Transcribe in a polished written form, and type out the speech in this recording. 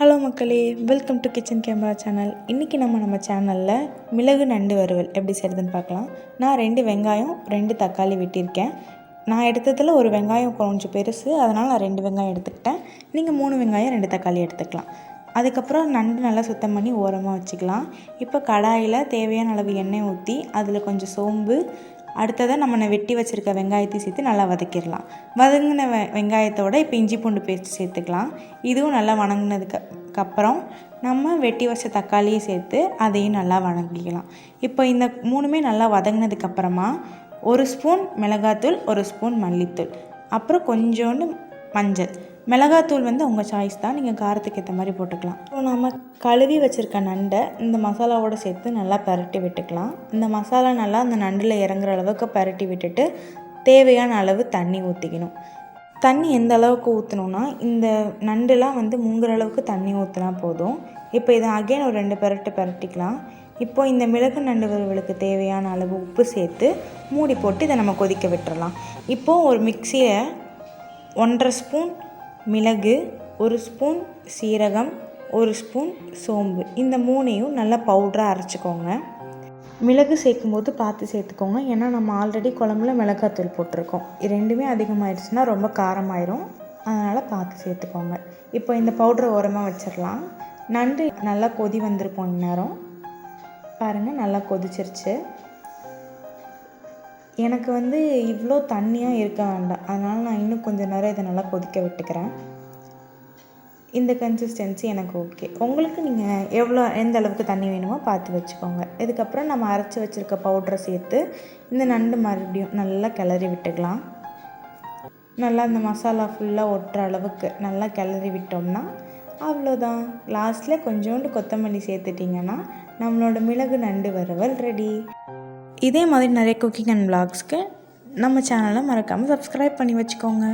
Hello மக்களே, welcome to kitchen camera channel. இன்றைக்கி நம்ம சேனலில் மிளகு நண்டு வறுவல் எப்படி செய்கிறதுன்னு பார்க்கலாம். நான் 2 வெங்காயம் 2 தக்காளி வெட்டியிருக்கேன். நான் எடுத்ததில் ஒரு வெங்காயம் கொஞ்சம் பெருசு, அதனால் நான் 2 வெங்காயம் எடுத்துக்கிட்டேன். நீங்கள் 3 வெங்காயம் 2 தக்காளி எடுத்துக்கலாம். அதுக்கப்புறம் நண்டு நல்லா சுத்தம் பண்ணி ஓரமாக வச்சுக்கலாம். இப்போ கடாயில் தேவையான அளவு எண்ணெய் ஊற்றி அதில் கொஞ்சம் சோம்பு, அடுத்ததாக நம்ம வெட்டி வச்சுருக்க வெங்காயத்தையும் சேர்த்து நல்லா வதக்கிடலாம். வதங்கின வெங்காயத்தோடு இப்போ இஞ்சி பூண்டு பேஸ்ட் சேர்த்துக்கலாம். இதுவும் நல்லா வதங்கினதுக்கப்புறம் நம்ம வெட்டி வச்ச தக்காளியை சேர்த்து அதையும் நல்லா வதக்கிக்கலாம். இப்போ இந்த 3மே நல்லா வதங்கினதுக்கப்புறமா 1 ஸ்பூன் மிளகாத்தூள், 1 ஸ்பூன் மல்லித்தூள், அப்புறம் கொஞ்சோண்டு மஞ்சள். மிளகாத்தூள் உங்கள் சாய்ஸ் தான், நீங்கள் காரத்துக்கு ஏற்ற மாதிரி போட்டுக்கலாம். இப்போ நம்ம கழுவி வச்சுருக்க நண்டை இந்த மசாலாவோடு சேர்த்து நல்லா பரட்டி விட்டுக்கலாம். இந்த மசாலா நல்லா அந்த நண்டில் இறங்குற அளவுக்கு பரட்டி விட்டுட்டு தேவையான அளவு தண்ணி ஊற்றிக்கணும். தண்ணி எந்த அளவுக்கு ஊற்றணுன்னா, இந்த நண்டுலாம் முங்குற அளவுக்கு தண்ணி ஊற்றினா போதும். இப்போ இதை அகைன் ஒரு 2 பரட்டிக்கலாம். இப்போ இந்த மிளகு நண்டு வறுவலுக்கு தேவையான அளவு உப்பு சேர்த்து மூடி போட்டு இதை நம்ம கொதிக்க விட்டுறலாம். இப்போது ஒரு மிக்சியை 1.5 ஸ்பூன் மிளகு, 1 ஸ்பூன் சீரகம், 1 ஸ்பூன் சோம்பு, இந்த 3ஐயும் நல்லா பவுடராக அரைச்சிக்கோங்க. மிளகு சேர்க்கும்போது பார்த்து சேர்த்துக்கோங்க, ஏன்னா நம்ம ஆல்ரெடி குழம்புல மிளகாத்தூள் போட்டிருக்கோம். இது 2மே அதிகமாகிடுச்சுன்னா ரொம்ப காரமாயிரும், அதனால் பார்த்து சேர்த்துக்கோங்க. இப்போ இந்த பவுடரை ஓரமாக வச்சிடலாம். நண்டு நல்லா கொதி வந்திருக்கும். இந்நேரம் பாருங்கள், நல்லா கொதிச்சிருச்சு. எனக்கு இவ்வளோ தண்ணியாக இருக்க வேண்டாம், அதனால் நான் இன்னும் கொஞ்சம் நேரம் இதை நல்லா கொதிக்க விட்டுக்கிறேன். இந்த கன்சிஸ்டன்சி எனக்கு ஓகே. உங்களுக்கு நீங்கள் எந்த அளவுக்கு தண்ணி வேணுமோ பார்த்து வச்சுக்கோங்க. இதுக்கப்புறம் நம்ம அரைச்சி வச்சுருக்க பவுடரை சேர்த்து இந்த நண்டு மறுபடியும் நல்லா கிளறி விட்டுக்கலாம். நல்லா இந்த மசாலா ஃபுல்லாக ஒட்டுற அளவுக்கு நல்லா கிளறி விட்டோம்னா அவ்வளோதான். லாஸ்ட்டில் கொஞ்சோண்டு கொத்தமல்லி சேர்த்துட்டிங்கன்னா நம்மளோட மிளகு நண்டு வறுவல் ரெடி. இதே மாதிரி நிறைய குக்கிங் அண்ட் விளாக்ஸ்க்கு நம்ம சேனலை மறக்காமல் சப்ஸ்கிரைப் பண்ணி வச்சுக்கோங்க.